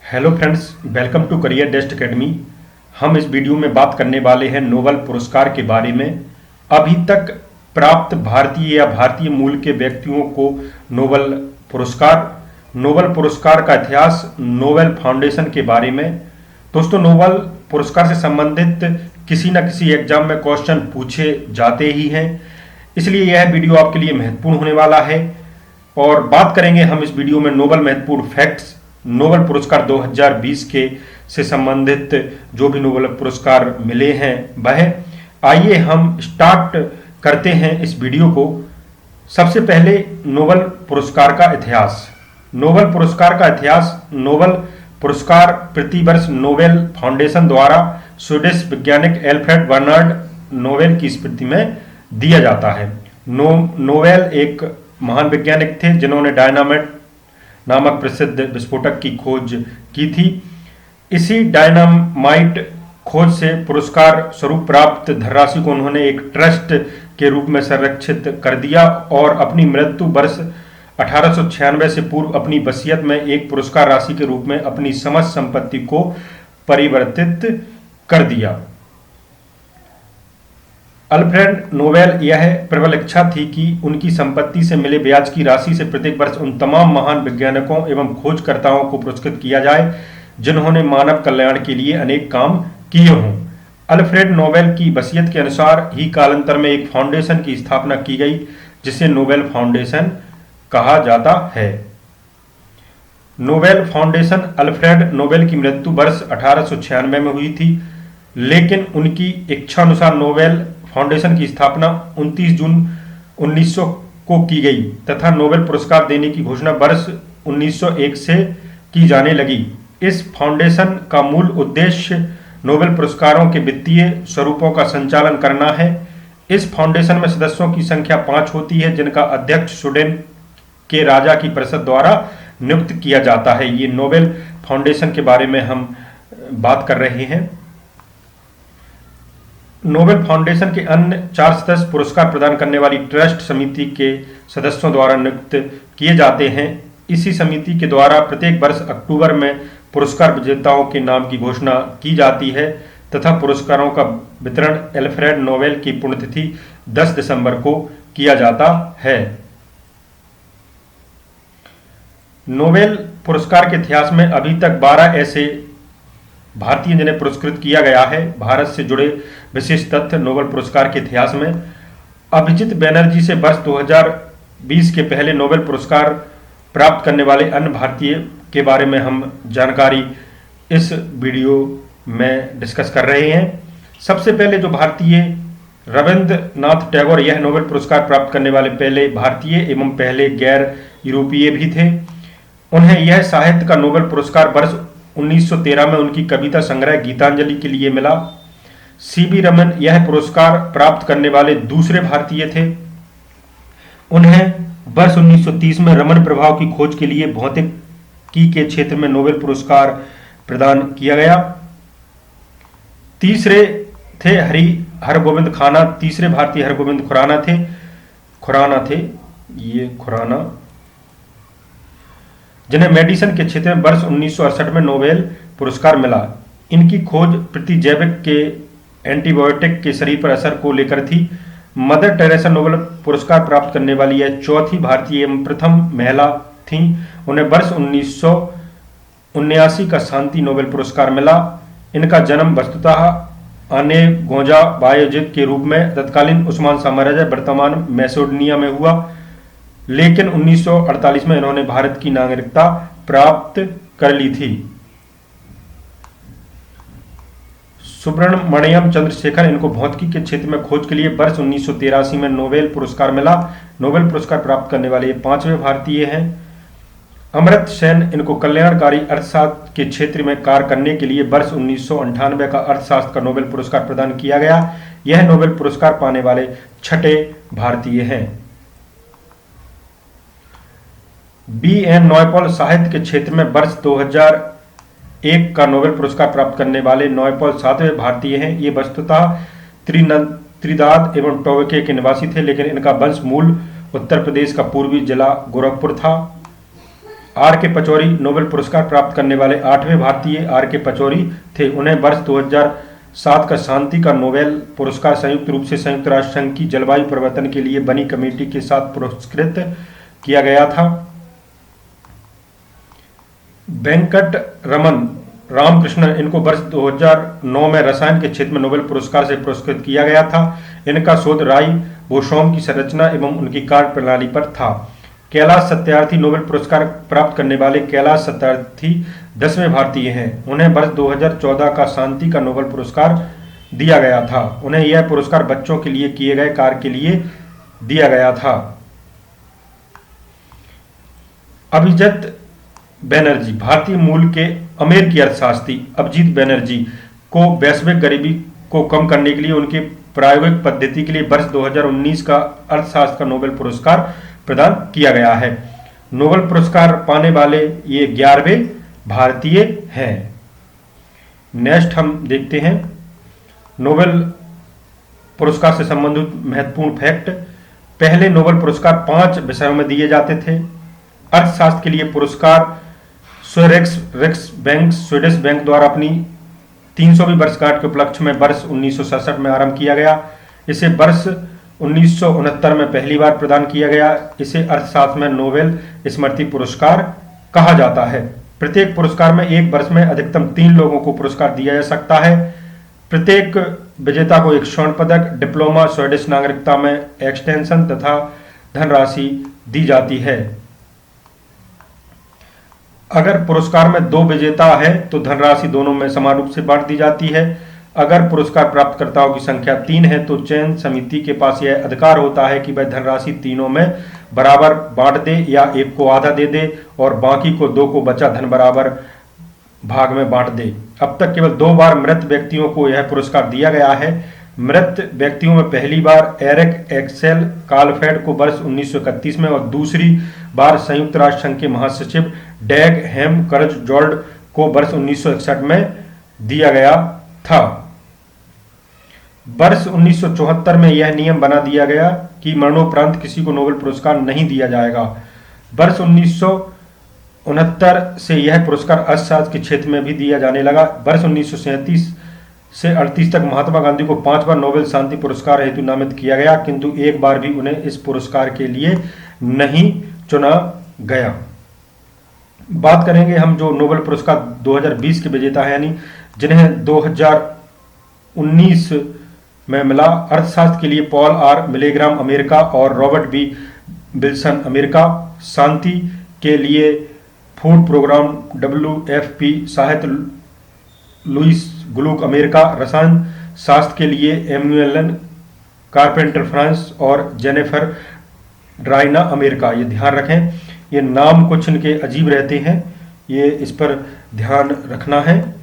Hello friends, welcome to career dest academy. हम इस video में बात करने वाले हैं नोबेल पुरस्कार के बारे में। अभी तक प्राप्त भारतीय या भारतीय मूल के व्यक्तियों को नोबेल पुरस्कार का इतिहास, नोबेल फाउंडेशन के बारे में। दोस्तों, नोबेल पुरस्कार से संबंधित किसी न किसी एग्जाम में क्वेश्चन पूछे जाते ही हैं, इसलिए यह वीडियो आपके लिए महत्वपूर्ण होने वाला है। और बात करेंगे हम इस वीडियो में नोबेल महत्वपूर्ण फैक्ट्स, नोबेल पुरस्कार 2020 के से संबंधित जो भी नोबेल पुरस्कार मिले हैं वह। आइए हम स्टार्ट करते हैं इस वीडियो को। सबसे पहले नोबेल पुरस्कार का इतिहास। नोबेल पुरस्कार का इतिहास। नोबेल पुरस्कार प्रतिवर्ष नोबेल फाउंडेशन द्वारा स्वीडिश वैज्ञानिक एल्फ्रेड बर्नार्ड नोबेल की स्मृति में दिया जाता है। नोबेल एक महान वैज्ञानिक थे जिन्होंने डायनामाइट नामक प्रसिद्ध विस्फोटक की खोज की थी। इसी डायनामाइट खोज से पुरस्कार स्वरूप प्राप्त धनराशि को उन्होंने एक ट्रस्ट के रूप में संरक्षित कर दिया और अपनी मृत्यु वर्ष 1896 से पूर्व अपनी वसीयत में एक पुरस्कार राशि के रूप में अपनी समस्त संपत्ति को परिवर्तित कर दिया। अल्फ्रेड नोबेल यह प्रबल इच्छा थी कि उनकी संपत्ति से मिले ब्याज की राशि से प्रत्येक वर्ष उन तमाम महान वैज्ञानिकों एवं खोजकर्ताओं को पुरस्कृत किया जाए जिन्होंने मानव कल्याण के लिए अनेक काम किए हों। अल्फ्रेड नोबेल की वसीयत के अनुसार ही कालांतर में एक फाउंडेशन की स्थापना की गई जिसे नोबेल फाउंडेशन कहा जाता है। नोबेल फाउंडेशन अल्फ्रेड नोबेल की मृत्यु वर्ष 1896 में हुई थी, लेकिन उनकी इच्छा अनुसार नोबेल फाउंडेशन की स्थापना 29 जून 1900 को की गई तथा नोबेल पुरस्कार देने की घोषणा वर्ष 1901 से की जाने लगी। इस फाउंडेशन का मूल उद्देश्य नोबेल पुरस्कारों के वित्तीय स्वरूपों का संचालन करना है। इस फाउंडेशन में सदस्यों की संख्या 5 होती है, जिनका अध्यक्ष स्वीडन के राजा की परिषद द्वारा नियुक्त किया जाता है। ये नोबेल फाउंडेशन के बारे में हम बात कर रहे हैं। नोबेल फाउंडेशन के अन्य 4 सदस्य पुरस्कार प्रदान करने वाली ट्रस्ट समिति के सदस्यों द्वारा नियुक्त किए जाते हैं। इसी समिति के द्वारा प्रत्येक वर्ष अक्टूबर में पुरस्कार विजेताओं के नाम की घोषणा की जाती है तथा पुरस्कारों का वितरण अल्फ्रेड नोबेल की पुण्यतिथि 10 दिसंबर को किया जाता है। नोबेल पुरस्कार के इतिहास में अभी तक 12 ऐसे भारतीय जिन्हें पुरस्कृत किया गया है। भारत से जुड़े विशेष तथ्य नोबेल पुरस्कार के इतिहास में। अभिजीत बैनर्जी से वर्ष 2020 के पहले नोबेल पुरस्कार प्राप्त करने वाले अन्य भारतीय के बारे में हम जानकारी इस वीडियो में डिस्कस कर रहे हैं। सबसे पहले जो भारतीय, रविंद्रनाथ टैगोर, यह नोबेल पुरस्कार प्राप्त करने वाले पहले भारतीय एवं पहले गैर यूरोपीय भी थे। उन्हें यह साहित्य का नोबेल पुरस्कार वर्ष 1913 में उनकी कविता संग्रह गीतांजलि के लिए मिला। सीवी रमन यह पुरस्कार प्राप्त करने वाले दूसरे भारतीय थे। उन्हें वर्ष 1930 में रमन प्रभाव की खोज के लिए भौतिकी के क्षेत्र में नोबेल पुरस्कार प्रदान किया गया। तीसरे थे हरगोविंद खाना, तीसरे भारतीय हरगोविंद खुराना जिन्हें मेडिसिन के क्षेत्र में वर्ष 1968 में नोबेल पुरस्कार मिला। इनकी खोज प्रतिजैविक के एंटीबायोटिक के शरीर पर असर को लेकर थी। मदर टेरेसा नोबेल पुरस्कार प्राप्त करने वाली यह चौथी भारतीय एवं प्रथम महिला थीं। उन्हें वर्ष 1979 का शांति नोबेल पुरस्कार मिला। इनका जन्म वस्तुतः अनेगोजा बायेजिद के रूप में तत्कालीन उस्मान साम्राज्य वर्तमान मैसेडोनिया में हुआ, लेकिन 1948 में इन्होंने भारत की नागरिकता प्राप्त कर ली थी। सुब्रमण्यम चंद्रशेखर, इनको भौतिकी के क्षेत्र में खोज के लिए वर्ष 1983 में नोबेल पुरस्कार मिला। नोबेल पुरस्कार प्राप्त करने वाले ये 5वें भारतीय हैं। अमर्त्य सेन, इनको कल्याणकारी अर्थशास्त्र के क्षेत्र में कार्य करने के लिए वर्ष 1998 का अर्थशास्त्र का नोबेल पुरस्कार प्रदान किया गया। यह नोबेल पुरस्कार पाने वाले 6ठे भारतीय हैं। B.N. नॉयपॉल, साहित्य के क्षेत्र में वर्ष 2001 का नोबेल पुरस्कार प्राप्त करने वाले नॉयपॉल 7वें भारतीय हैं। ये वस्तुतः त्रिदाद एवं टोबके के निवासी थे, लेकिन इनका वंश मूल उत्तर प्रदेश का पूर्वी जिला गोरखपुर था। आर के पचौरी नोबेल पुरस्कार प्राप्त करने वाले 8वें भारतीय आर के पचौरी थे। उन्हें वर्ष 2007 का शांति का नोबेल पुरस्कार संयुक्त रूप से संयुक्त राष्ट्र संघ की जलवायु परिवर्तन के लिए बनी कमेटी के साथ पुरस्कृत किया गया था। वेंकट रमन रामकृष्णन, इनको वर्ष 2009 में रसायन के क्षेत्र में नोबेल पुरस्कार से पुरस्कृत किया गया था। इनका शोध राइबोसोम की संरचना एवं उनकी कार्य प्रणाली पर था। कैलाश सत्यार्थी नोबेल पुरस्कार प्राप्त करने वाले कैलाश सत्यार्थी 10वें भारतीय हैं। उन्हें वर्ष 2014 का शांति का नोबेल पुरस्कार दिया गया था। उन्हें यह पुरस्कार बच्चों के लिए किए गए कार्य के लिए दिया गया था। अभिजीत बैनर्जी, भारतीय मूल के अमेरिकी अर्थशास्त्री अभिजीत बैनर्जी को वैश्विक गरीबी को कम करने के लिए उनकी प्रायोगिक पद्धति के लिए वर्ष 2019 का अर्थशास्त्र का नोबेल पुरस्कार प्रदान किया गया है। नोबेल पुरस्कार पाने वाले ये 11वें भारतीय हैं। नेक्स्ट हम देखते हैं नोबेल पुरस्कार से संबंधित महत्वपूर्ण फैक्ट। पहले नोबेल पुरस्कार 5 विषयों में दिए जाते थे। अर्थशास्त्र के लिए पुरस्कार स्वीडिश बैंक द्वारा अपनी 300वीं वर्षगांठ के उपलक्ष्य में वर्ष 1967 में आरंभ किया गया। इसे वर्ष 1969 में पहली बार प्रदान किया गया। इसे अर्थशास्त्र में नोबेल स्मृति पुरस्कार कहा जाता है। प्रत्येक पुरस्कार में एक वर्ष में अधिकतम 3 लोगों को पुरस्कार दिया जा सकता है। प्रत्येक विजेता को एक स्वर्ण पदक, डिप्लोमा, स्वीडिश नागरिकता में एक्सटेंशन तथा धनराशि दी जाती है। अगर पुरस्कार में 2 विजेता है तो धनराशि दोनों में समान रूप से बांट दी जाती है। अगर पुरस्कार प्राप्तकर्ताओं की संख्या 3 है तो चयन समिति के पास यह अधिकार होता है कि वह धनराशि तीनों में बराबर बांट दे या एक को आधा दे दे और बाकी को 2 को बचा धन बराबर भाग में बांट दे। अब तक केवल 2 बार मृत व्यक्तियों को यह पुरस्कार दिया गया है। मृत व्यक्तियों में पहली बार एरिक एक्सेल कालफेड को वर्ष 1931 में और दूसरी बार संयुक्त राष्ट्र संघ के महासचिव डैग हेमकर्जजोल्ड को वर्ष 1961 में दिया गया था। वर्ष 1974 में यह नियम बना दिया गया कि मरणोपरांत किसी को नोबेल पुरस्कार नहीं दिया जाएगा। वर्ष 1969 से यह पुरस्कार अर्थशास्त्र के क्षेत्र में भी दिया जाने लगा। वर्ष 1937 से 38 तक महात्मा गांधी को 5 बार नोबेल शांति पुरस्कार हेतु नामित किया गया, किंतु एक बार भी उन्हें इस पुरस्कार के लिए नहीं चुना गया। बात करेंगे हम जो नोबेल पुरस्कार 2020 के विजेता हैं, यानी जिन्हें 2019 में मिला। अर्थशास्त्र के लिए पॉल आर मिलेग्राम अमेरिका और रॉबर्ट बी विल्सन अमेरिका। शांति के लिए फूड प्रोग्राम WFP। साहित्य लुइस ग्लूक अमेरिका। रसायन शास्त्र के लिए एम्यूलन कारपेंटर फ्रांस और जेनिफर ड्राइना अमेरिका। ये ध्यान रखें, ये नाम कुछ इनके अजीब रहते हैं, ये इस पर ध्यान रखना है।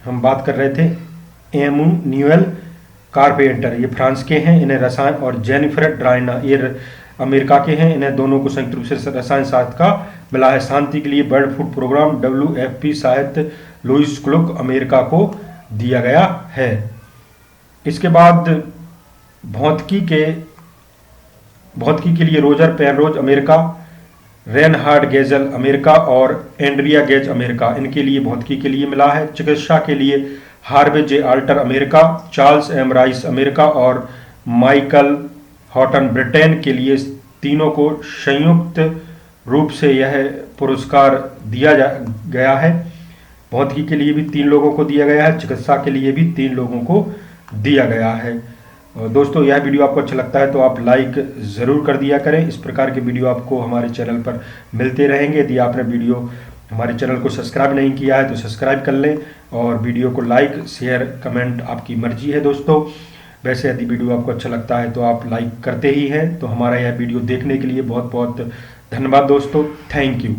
हम बात कर रहे थे एम्यूनुएल कारपेंटर, ये फ्रांस के हैं, इन्हें रसायन, और जेनिफर ड्राइना ये अमेरिका के हैं, इन्हें दोनों को संयुक्त रूप से रसायन शास्त्र का मिला है। शांति के लिए वर्ल्ड फूड प्रोग्राम WFP साहित्य लुइस ग्लूक अमेरिका को दिया गया है। इसके बाद भौतिकी के लिए Roger Penrose America, Reinhard गेजल America और एंड्रिया गेज अमेरिका, इनके लिए भौतिकी के लिए मिला है। चिकित्सा के लिए Harvey J Alter America, Charles M Rice America और माइकल हॉटन ब्रिटेन के लिए तीनों को संयुक्त रूप से यह पुरस्कार दिया गया है। भौतिकी के लिए भी 3 लोगों को दिया गया है, चिकित्सा के लिए भी 3 लोगों को दिया गया है। दोस्तों, यह वीडियो आपको अच्छा लगता है तो आप लाइक ज़रूर कर दिया करें। इस प्रकार के वीडियो आपको हमारे चैनल पर मिलते रहेंगे। यदि आपने हमारे चैनल को सब्सक्राइब नहीं किया है तो सब्सक्राइब कर लें और वीडियो को लाइक, शेयर, कमेंट आपकी मर्जी है दोस्तों। वैसे यदि वीडियो आपको अच्छा लगता है तो आप लाइक करते ही हैं। तो हमारा यह वीडियो देखने के लिए बहुत बहुत धन्यवाद दोस्तों। Thank you.